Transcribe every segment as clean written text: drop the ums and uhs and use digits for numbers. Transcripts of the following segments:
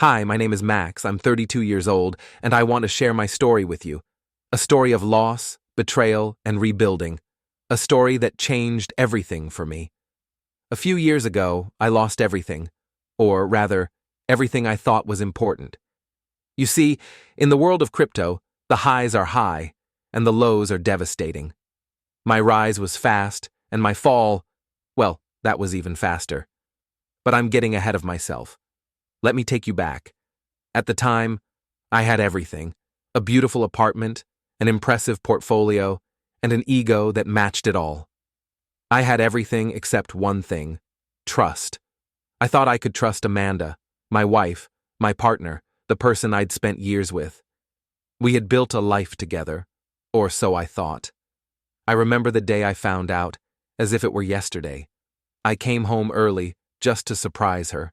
Hi, my name is Max. I'm 32 years old, and I want to share my story with you. A story of loss, betrayal, and rebuilding. A story that changed everything for me. A few years ago, I lost everything. Or rather, everything I thought was important. You see, in the world of crypto, the highs are high, and the lows are devastating. My rise was fast, and my fall, well, that was even faster. But I'm getting ahead of myself. Let me take you back. At the time, I had everything: a beautiful apartment, an impressive portfolio, and an ego that matched it all. I had everything except one thing: trust. I thought I could trust Amanda, my wife, my partner, the person I'd spent years with. We had built a life together, or so I thought. I remember the day I found out, as if it were yesterday. I came home early just to surprise her.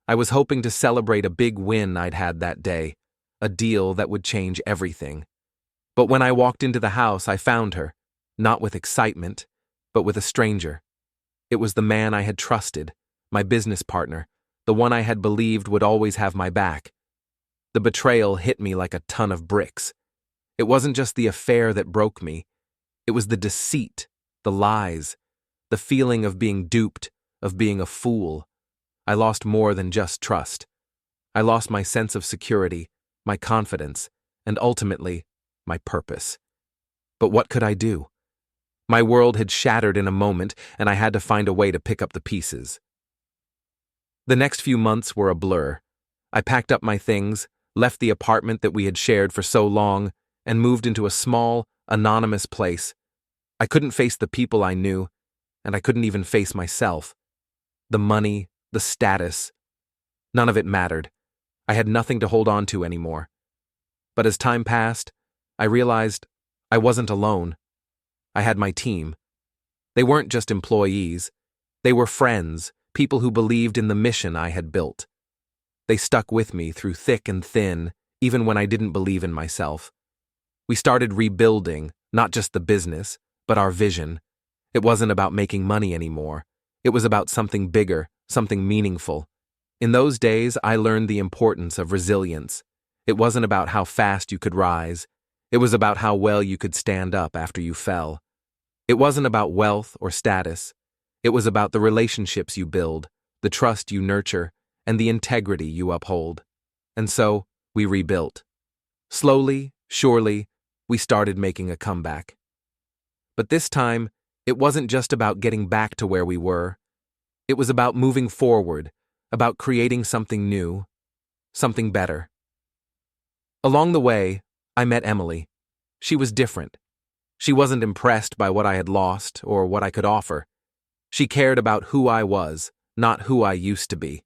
I was hoping to celebrate a big win I'd had that day, a deal that would change everything. But when I walked into the house, I found her, not with excitement, but with a stranger. It was the man I had trusted, my business partner, the one I had believed would always have my back. The betrayal hit me like a ton of bricks. It wasn't just the affair that broke me. It was the deceit, the lies, the feeling of being duped, of being a fool. I lost more than just trust. I lost my sense of security, my confidence, and ultimately, my purpose. But what could I do? My world had shattered in a moment, and I had to find a way to pick up the pieces. The next few months were a blur. I packed up my things, left the apartment that we had shared for so long, and moved into a small, anonymous place. I couldn't face the people I knew, and I couldn't even face myself. The money, the status, none of it mattered. I had nothing to hold on to anymore. But as time passed, I realized I wasn't alone. I had my team. They weren't just employees. They were friends, people who believed in the mission I had built. They stuck with me through thick and thin, even when I didn't believe in myself. We started rebuilding, not just the business, but our vision. It wasn't about making money anymore. It was about something bigger, something meaningful. In those days, I learned the importance of resilience. It wasn't about how fast you could rise. It was about how well you could stand up after you fell. It wasn't about wealth or status. It was about the relationships you build, the trust you nurture, and the integrity you uphold. And so, we rebuilt. Slowly, surely, we started making a comeback. But this time, it wasn't just about getting back to where we were. It was about moving forward, about creating something new, something better. Along the way, I met Emily. She was different. She wasn't impressed by what I had lost or what I could offer. She cared about who I was, not who I used to be.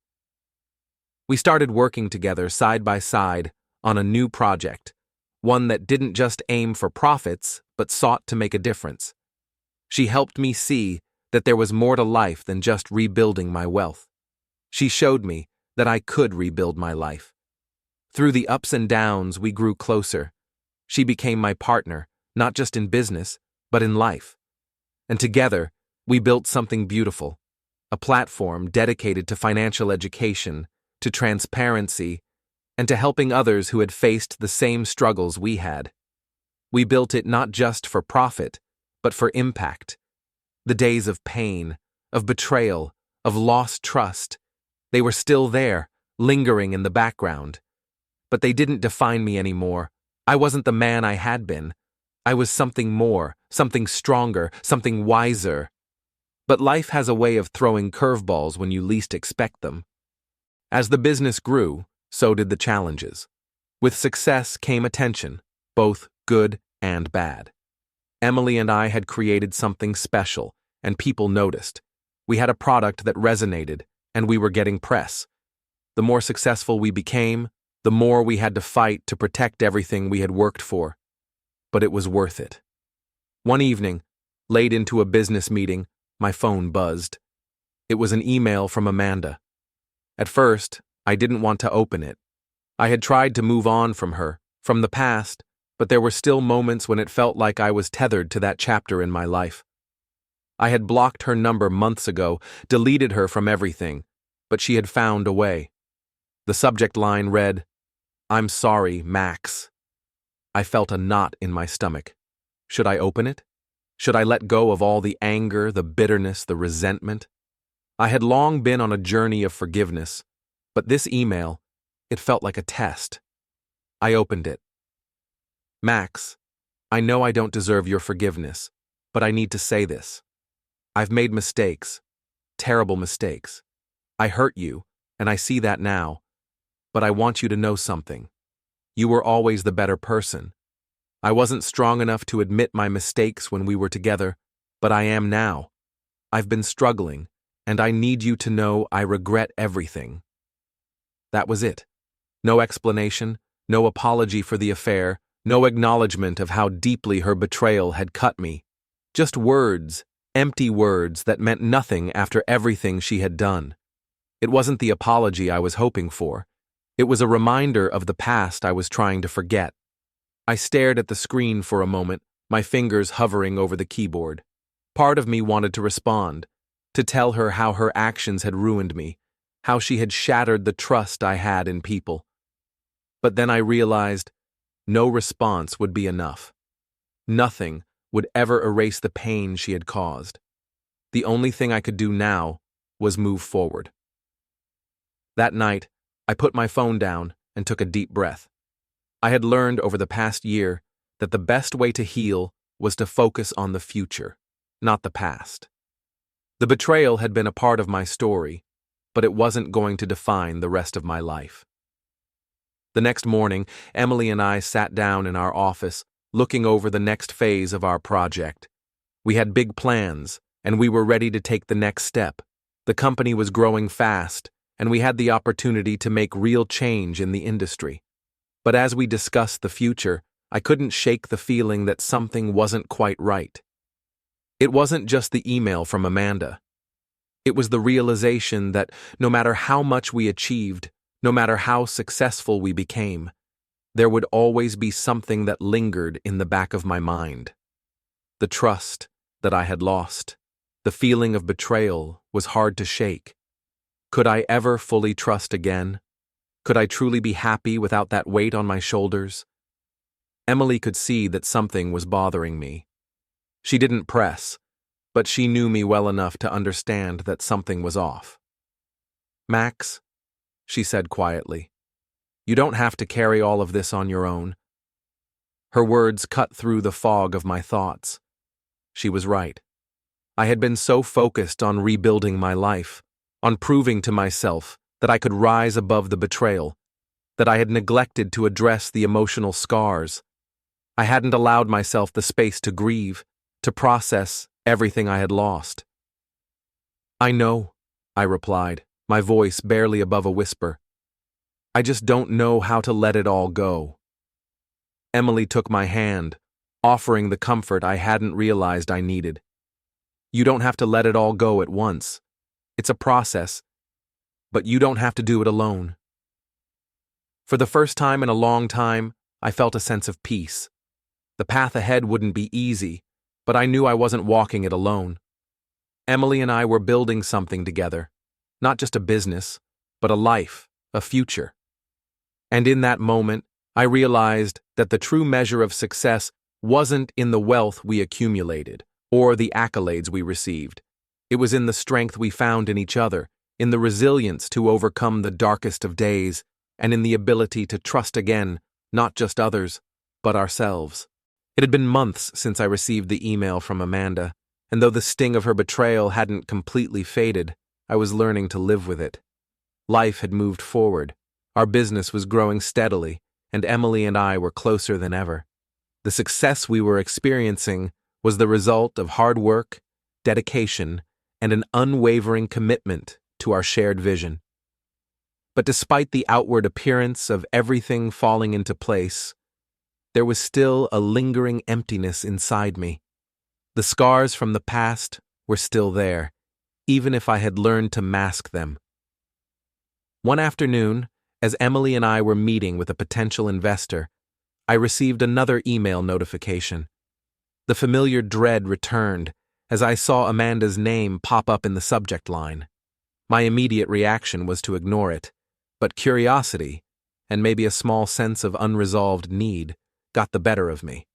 We started working together side by side on a new project, one that didn't just aim for profits, but sought to make a difference. She helped me see that there was more to life than just rebuilding my wealth. She showed me that I could rebuild my life. Through the ups and downs, we grew closer. She became my partner, not just in business, but in life. And together, we built something beautiful, a platform dedicated to financial education, to transparency, and to helping others who had faced the same struggles we had. We built it not just for profit, but for impact. The days of pain, of betrayal, of lost trust, they were still there, lingering in the background. But they didn't define me anymore. I wasn't the man I had been. I was something more, something stronger, something wiser. But life has a way of throwing curveballs when you least expect them. As the business grew, so did the challenges. With success came attention, both good and bad. Emily and I had created something special, and people noticed. We had a product that resonated, and we were getting press. The more successful we became, the more we had to fight to protect everything we had worked for. But it was worth it. One evening, late into a business meeting, my phone buzzed. It was an email from Amanda. At first, I didn't want to open it. I had tried to move on from her, from the past, but there were still moments when it felt like I was tethered to that chapter in my life. I had blocked her number months ago, deleted her from everything, but she had found a way. The subject line read, "I'm sorry, Max." I felt a knot in my stomach. Should I open it? Should I let go of all the anger, the bitterness, the resentment? I had long been on a journey of forgiveness, but this email, it felt like a test. I opened it. "Max, I know I don't deserve your forgiveness, but I need to say this. I've made mistakes, terrible mistakes. I hurt you, and I see that now, but I want you to know something. You were always the better person. I wasn't strong enough to admit my mistakes when we were together, but I am now. I've been struggling, and I need you to know I regret everything." That was it. No explanation, no apology for the affair, no acknowledgement of how deeply her betrayal had cut me. Just words, empty words that meant nothing after everything she had done. It wasn't the apology I was hoping for. It was a reminder of the past I was trying to forget. I stared at the screen for a moment, my fingers hovering over the keyboard. Part of me wanted to respond, to tell her how her actions had ruined me, how she had shattered the trust I had in people. But then I realized no response would be enough. Nothing would ever erase the pain she had caused. The only thing I could do now was move forward. That night, I put my phone down and took a deep breath. I had learned over the past year that the best way to heal was to focus on the future, not the past. The betrayal had been a part of my story, but it wasn't going to define the rest of my life. The next morning, Emily and I sat down in our office, looking over the next phase of our project. We had big plans, and we were ready to take the next step. The company was growing fast, and we had the opportunity to make real change in the industry. But as we discussed the future, I couldn't shake the feeling that something wasn't quite right. It wasn't just the email from Amanda. It was the realization that no matter how much we achieved, no matter how successful we became, there would always be something that lingered in the back of my mind. The trust that I had lost, the feeling of betrayal was hard to shake. Could I ever fully trust again? Could I truly be happy without that weight on my shoulders? Emily could see that something was bothering me. She didn't press, but she knew me well enough to understand that something was off. "Max," she said quietly, "you don't have to carry all of this on your own." Her words cut through the fog of my thoughts. She was right. I had been so focused on rebuilding my life, on proving to myself that I could rise above the betrayal, that I had neglected to address the emotional scars. I hadn't allowed myself the space to grieve, to process everything I had lost. "I know," I replied, my voice barely above a whisper. "I just don't know how to let it all go." Emily took my hand, offering the comfort I hadn't realized I needed. "You don't have to let it all go at once. It's a process, but you don't have to do it alone." For the first time in a long time, I felt a sense of peace. The path ahead wouldn't be easy, but I knew I wasn't walking it alone. Emily and I were building something together, not just a business, but a life, a future. And in that moment, I realized that the true measure of success wasn't in the wealth we accumulated or the accolades we received. It was in the strength we found in each other, in the resilience to overcome the darkest of days, and in the ability to trust again, not just others, but ourselves. It had been months since I received the email from Amanda, and though the sting of her betrayal hadn't completely faded, I was learning to live with it. Life had moved forward. Our business was growing steadily, and Emily and I were closer than ever. The success we were experiencing was the result of hard work, dedication, and an unwavering commitment to our shared vision. But despite the outward appearance of everything falling into place, there was still a lingering emptiness inside me. The scars from the past were still there, even if I had learned to mask them. One afternoon, as Emily and I were meeting with a potential investor, I received another email notification. The familiar dread returned as I saw Amanda's name pop up in the subject line. My immediate reaction was to ignore it, but curiosity, and maybe a small sense of unresolved need, got the better of me.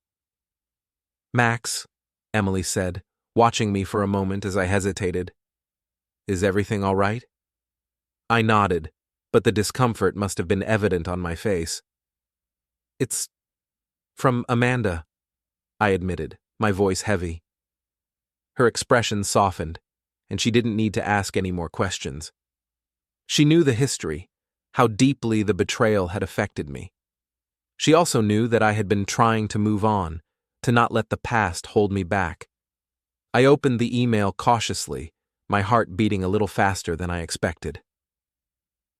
"Max," Emily said, watching me for a moment as I hesitated. "Is everything all right?" I nodded, but the discomfort must have been evident on my face. "It's from Amanda," I admitted, my voice heavy. Her expression softened, and she didn't need to ask any more questions. She knew the history, how deeply the betrayal had affected me. She also knew that I had been trying to move on, to not let the past hold me back. I opened the email cautiously, my heart beating a little faster than I expected.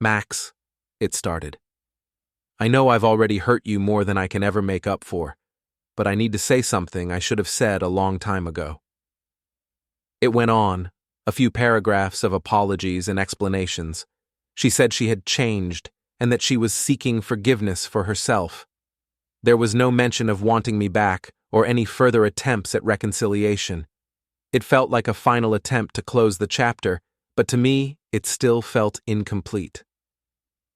"Max," it started. "I know I've already hurt you more than I can ever make up for, but I need to say something I should have said a long time ago." It went on, a few paragraphs of apologies and explanations. She said she had changed and that she was seeking forgiveness for herself. There was no mention of wanting me back or any further attempts at reconciliation. It felt like a final attempt to close the chapter, but to me, it still felt incomplete.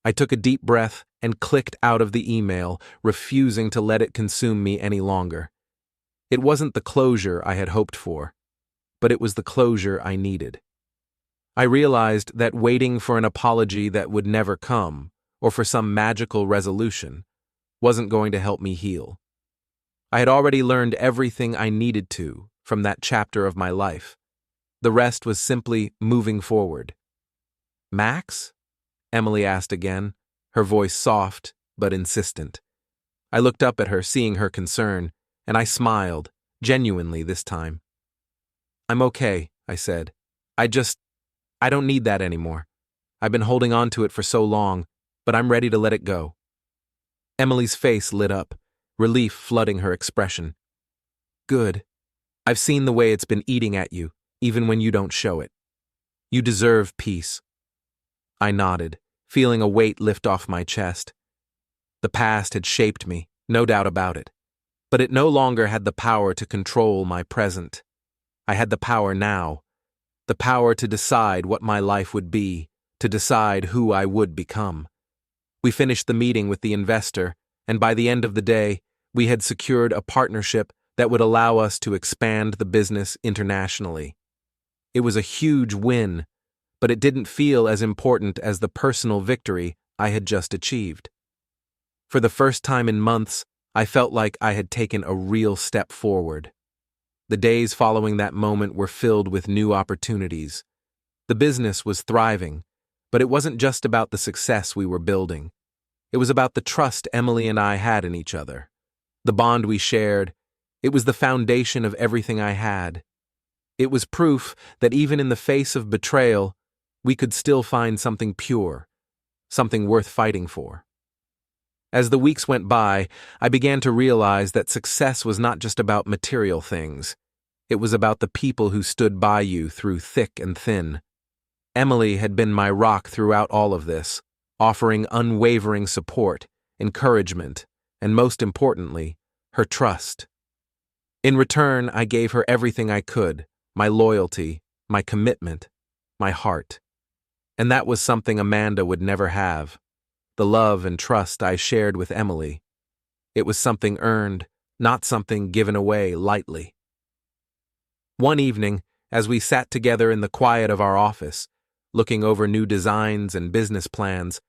I took a deep breath and clicked out of the email, refusing to let it consume me any longer. It wasn't the closure I had hoped for, but it was the closure I needed. I realized that waiting for an apology that would never come, or for some magical resolution, wasn't going to help me heal. I had already learned everything I needed to from that chapter of my life. The rest was simply moving forward. "Max?" Emily asked again, her voice soft but insistent. I looked up at her, seeing her concern, and I smiled, genuinely this time. "I'm okay," I said. I don't need that anymore. I've been holding on to it for so long, but I'm ready to let it go." Emily's face lit up, relief flooding her expression. "Good. I've seen the way it's been eating at you, even when you don't show it. You deserve peace." I nodded, feeling a weight lift off my chest. The past had shaped me, no doubt about it, but it no longer had the power to control my present. I had the power now, the power to decide what my life would be, to decide who I would become. We finished the meeting with the investor, and by the end of the day, we had secured a partnership that would allow us to expand the business internationally. It was a huge win, but it didn't feel as important as the personal victory I had just achieved. For the first time in months, I felt like I had taken a real step forward. The days following that moment were filled with new opportunities. The business was thriving, but it wasn't just about the success we were building. It was about the trust Emily and I had in each other. The bond we shared, it was the foundation of everything I had. It was proof that even in the face of betrayal, we could still find something pure, something worth fighting for. As the weeks went by, I began to realize that success was not just about material things. It was about the people who stood by you through thick and thin. Emily had been my rock throughout all of this, offering unwavering support, encouragement, and most importantly, her trust. In return, I gave her everything I could, my loyalty, my commitment, my heart. And that was something Amanda would never have. The love and trust I shared with Emily. It was something earned, not something given away lightly. One evening, as we sat together in the quiet of our office, looking over new designs and business plans,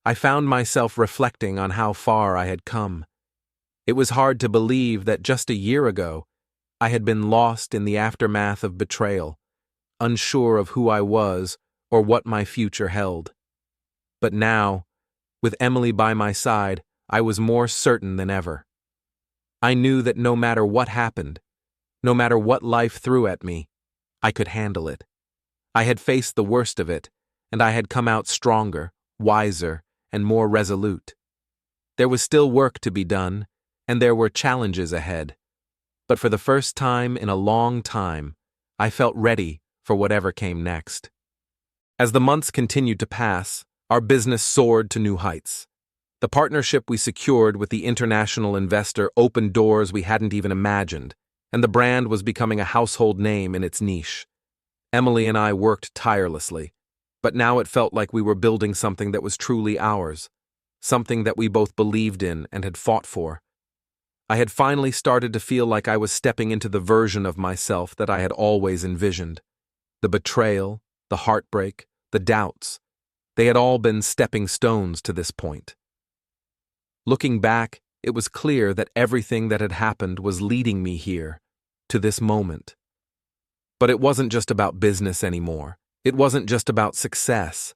I found myself reflecting on how far I had come. It was hard to believe that just a year ago, I had been lost in the aftermath of betrayal, unsure of who I was or what my future held. But now, with Emily by my side, I was more certain than ever. I knew that no matter what happened, no matter what life threw at me, I could handle it. I had faced the worst of it, and I had come out stronger, wiser, and more resolute. There was still work to be done, and there were challenges ahead. But for the first time in a long time, I felt ready for whatever came next. As the months continued to pass, our business soared to new heights. The partnership we secured with the international investor opened doors we hadn't even imagined, and the brand was becoming a household name in its niche. Emily and I worked tirelessly, But now it felt like we were building something that was truly ours, something that we both believed in and had fought for. I had finally started to feel like I was stepping into the version of myself that I had always envisioned. The betrayal, the heartbreak, the doubts, they had all been stepping stones to this point. Looking back, it was clear that everything that had happened was leading me here, to this moment. But it wasn't just about business anymore. It wasn't just about success.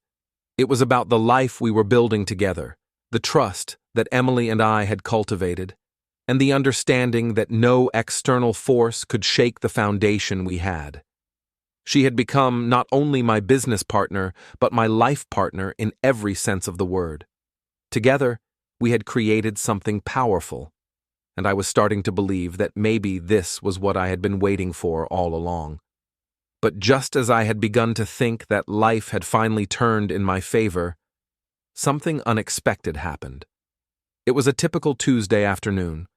It was about the life we were building together, the trust that Emily and I had cultivated, and the understanding that no external force could shake the foundation we had. She had become not only my business partner, but my life partner in every sense of the word. Together, we had created something powerful, and I was starting to believe that maybe this was what I had been waiting for all along. But just as I had begun to think that life had finally turned in my favor, something unexpected happened. It was a typical Tuesday afternoon.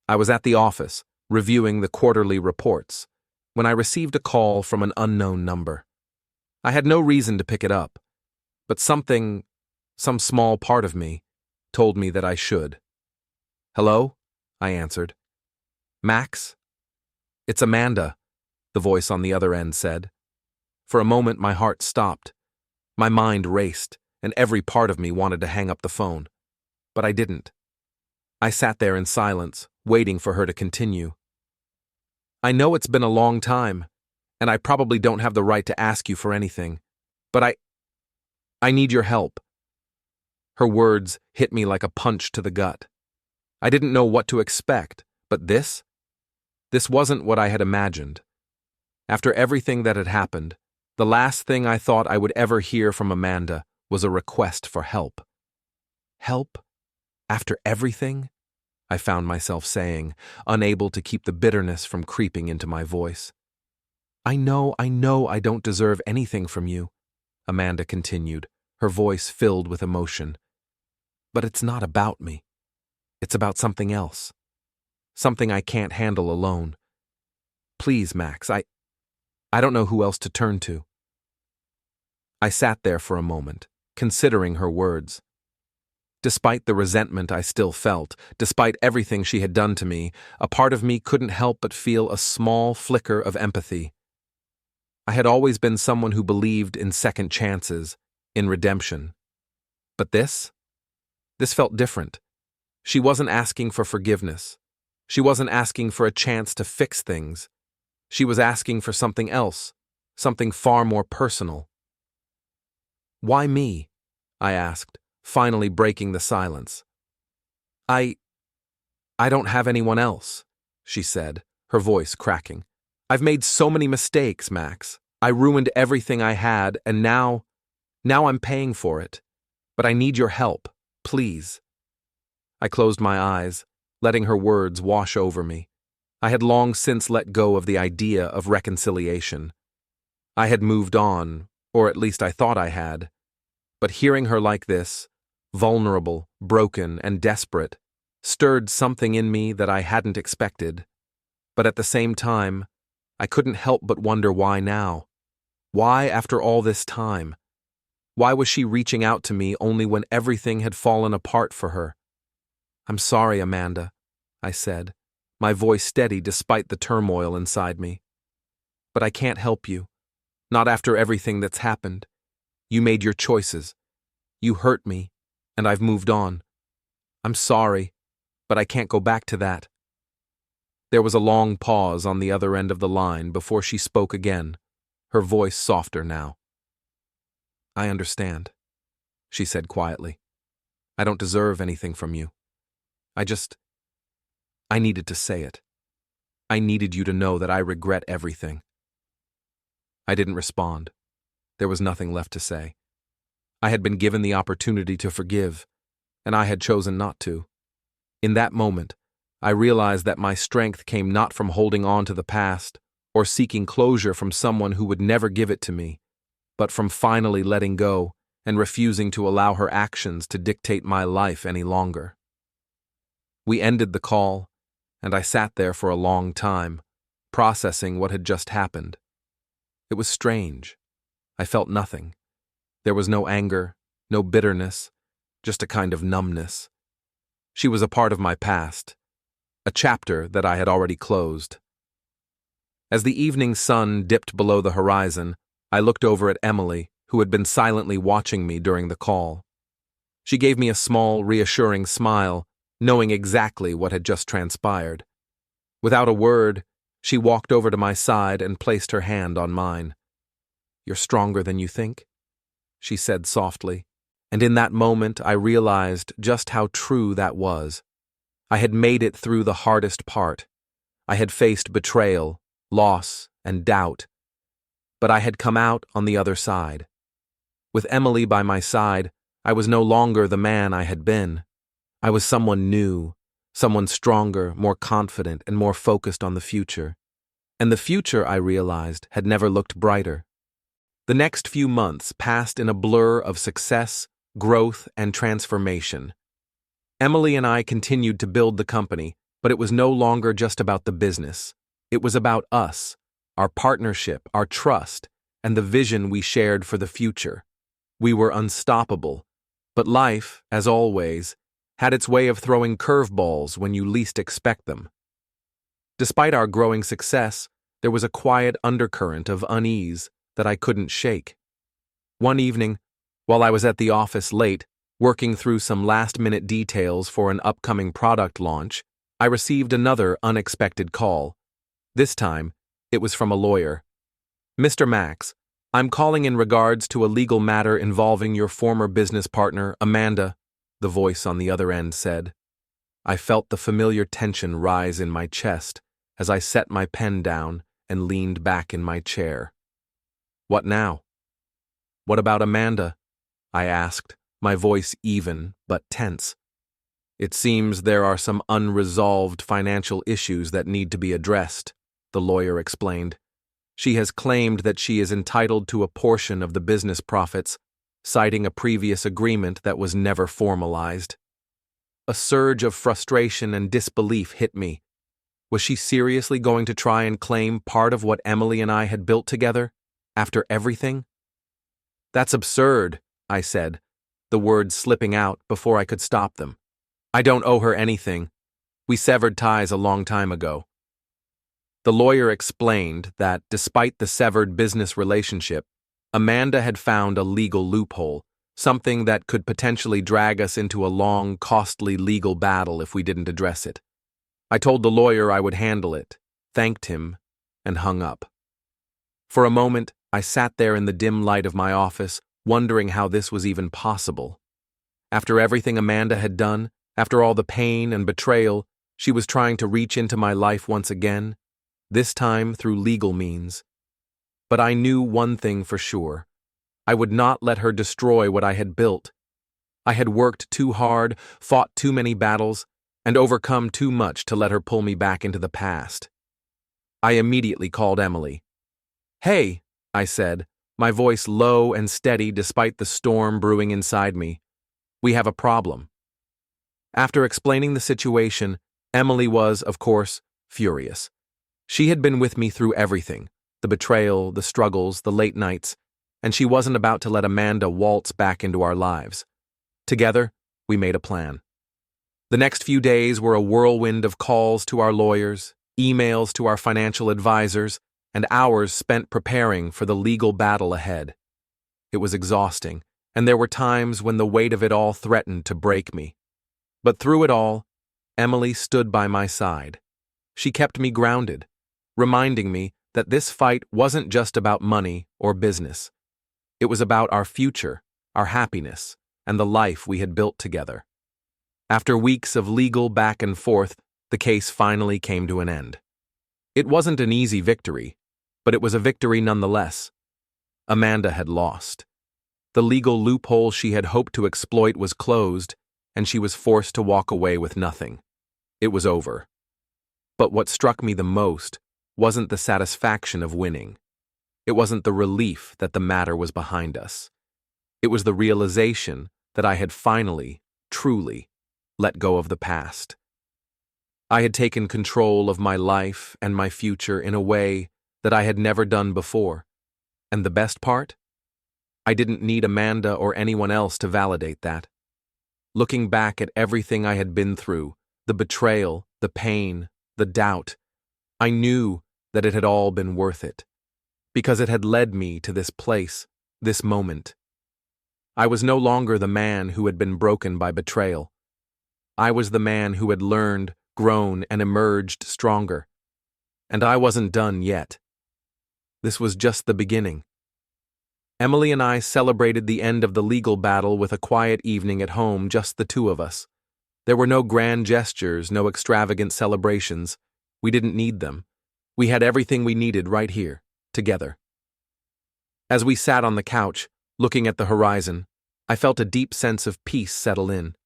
I was at the office, reviewing the quarterly reports, when I received a call from an unknown number. I had no reason to pick it up, but some small part of me, told me that I should. "Hello?" I answered. "Max?" "It's Amanda," the voice on the other end said. For a moment my heart stopped. My mind raced, and every part of me wanted to hang up the phone. But I didn't. I sat there in silence, waiting for her to continue. "I know it's been a long time, and I probably don't have the right to ask you for anything, but I need your help." Her words hit me like a punch to the gut. I didn't know what to expect, but this wasn't what I had imagined. After everything that had happened, the last thing I thought I would ever hear from Amanda was a request for help. Help? After everything? I found myself saying, unable to keep the bitterness from creeping into my voice. I know I don't deserve anything from you," Amanda continued, her voice filled with emotion. "But it's not about me. It's about something else. Something I can't handle alone. Please, Max, I don't know who else to turn to." I sat there for a moment, considering her words. Despite the resentment I still felt, despite everything she had done to me, a part of me couldn't help but feel a small flicker of empathy. I had always been someone who believed in second chances, in redemption. But this felt different. She wasn't asking for forgiveness. She wasn't asking for a chance to fix things. She was asking for something else, something far more personal. "Why me?" I asked, finally breaking the silence. I don't have anyone else," she said, her voice cracking. "I've made so many mistakes, Max. I ruined everything I had, and now I'm paying for it. But I need your help, please." I closed my eyes, letting her words wash over me. I had long since let go of the idea of reconciliation. I had moved on, or at least I thought I had. But hearing her like this, vulnerable, broken, and desperate, stirred something in me that I hadn't expected. But at the same time, I couldn't help but wonder why now. Why after all this time? Why was she reaching out to me only when everything had fallen apart for her? "I'm sorry, Amanda," I said, my voice steady despite the turmoil inside me. "But I can't help you. Not after everything that's happened. You made your choices. You hurt me, and I've moved on. I'm sorry, but I can't go back to that." There was a long pause on the other end of the line before she spoke again, her voice softer now. "I understand," she said quietly. "I don't deserve anything from you. I needed to say it. I needed you to know that I regret everything." I didn't respond. There was nothing left to say. I had been given the opportunity to forgive, and I had chosen not to. In that moment, I realized that my strength came not from holding on to the past or seeking closure from someone who would never give it to me, but from finally letting go and refusing to allow her actions to dictate my life any longer. We ended the call, and I sat there for a long time, processing what had just happened. It was strange. I felt nothing, There was no anger, no bitterness, just a kind of numbness. She was a part of my past, a chapter that I had already closed. As the evening sun dipped below the horizon, I looked over at Emily, who had been silently watching me during the call. She gave me a small, reassuring smile, knowing exactly what had just transpired. Without a word, she walked over to my side and placed her hand on mine. "You're stronger than you think," she said softly, and in that moment I realized just how true that was. I had made it through the hardest part. I had faced betrayal, loss, and doubt, but I had come out on the other side. With Emily by my side, I was no longer the man I had been. I was someone new, someone stronger, more confident, and more focused on the future. And the future, I realized, had never looked brighter. The next few months passed in a blur of success, growth, and transformation. Emily and I continued to build the company, but it was no longer just about the business. It was about us, our partnership, our trust, and the vision we shared for the future. We were unstoppable, but life, as always, had its way of throwing curveballs when you least expect them. Despite our growing success, there was a quiet undercurrent of unease that I couldn't shake. One evening, while I was at the office late, working through some last-minute details for an upcoming product launch, I received another unexpected call. This time, it was from a lawyer. "Mr. Max, I'm calling in regards to a legal matter involving your former business partner, Amanda," the voice on the other end said. I felt the familiar tension rise in my chest as I set my pen down and leaned back in my chair. "What now?" "What about Amanda?" I asked, my voice even but tense. "It seems there are some unresolved financial issues that need to be addressed," the lawyer explained. "She has claimed that she is entitled to a portion of the business profits, citing a previous agreement that was never formalized." A surge of frustration and disbelief hit me. Was she seriously going to try and claim part of what Emily and I had built together, after everything? "That's absurd," I said, the words slipping out before I could stop them. "I don't owe her anything. We severed ties a long time ago." The lawyer explained that, despite the severed business relationship, Amanda had found a legal loophole, something that could potentially drag us into a long, costly legal battle if we didn't address it. I told the lawyer I would handle it, thanked him, and hung up. For a moment, I sat there in the dim light of my office, wondering how this was even possible. After everything Amanda had done, after all the pain and betrayal, she was trying to reach into my life once again, this time through legal means. But I knew one thing for sure. I would not let her destroy what I had built. I had worked too hard, fought too many battles, and overcome too much to let her pull me back into the past. I immediately called Emily. "Hey," I said, my voice low and steady despite the storm brewing inside me. "We have a problem." After explaining the situation, Emily was, of course, furious. She had been with me through everything, the betrayal, the struggles, the late nights, and she wasn't about to let Amanda waltz back into our lives. Together, we made a plan. The next few days were a whirlwind of calls to our lawyers, emails to our financial advisors, and hours spent preparing for the legal battle ahead. It was exhausting, and there were times when the weight of it all threatened to break me. But through it all, Emily stood by my side. She kept me grounded, reminding me that this fight wasn't just about money or business. It was about our future, our happiness, and the life we had built together. After weeks of legal back and forth, the case finally came to an end. It wasn't an easy victory, but it was a victory nonetheless. Amanda had lost. The legal loophole she had hoped to exploit was closed, and she was forced to walk away with nothing. It was over. But what struck me the most wasn't the satisfaction of winning. It wasn't the relief that the matter was behind us. It was the realization that I had finally, truly, let go of the past. I had taken control of my life and my future in a way that I had never done before. And the best part? I didn't need Amanda or anyone else to validate that. Looking back at everything I had been through, the betrayal, the pain, the doubt, I knew that it had all been worth it, because it had led me to this place, this moment. I was no longer the man who had been broken by betrayal. I was the man who had learned, grown, and emerged stronger. And I wasn't done yet. This was just the beginning. Emily and I celebrated the end of the legal battle with a quiet evening at home, just the two of us. There were no grand gestures, no extravagant celebrations. We didn't need them. We had everything we needed right here, together. As we sat on the couch, looking at the horizon, I felt a deep sense of peace settle in.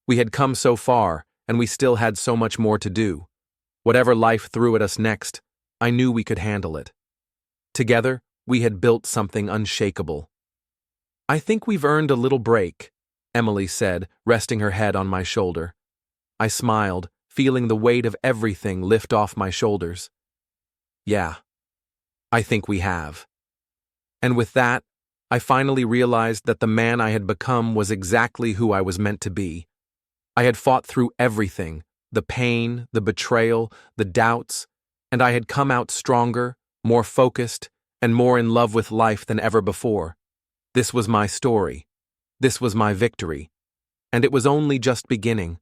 We had come so far, and we still had so much more to do. Whatever life threw at us next, I knew we could handle it. Together, we had built something unshakable. "I think we've earned a little break," Emily said, resting her head on my shoulder. I smiled, feeling the weight of everything lift off my shoulders. "Yeah, I think we have." And with that, I finally realized that the man I had become was exactly who I was meant to be. I had fought through everything, the pain, the betrayal, the doubts, and I had come out stronger, more focused, and more in love with life than ever before. This was my story. This was my victory. And it was only just beginning.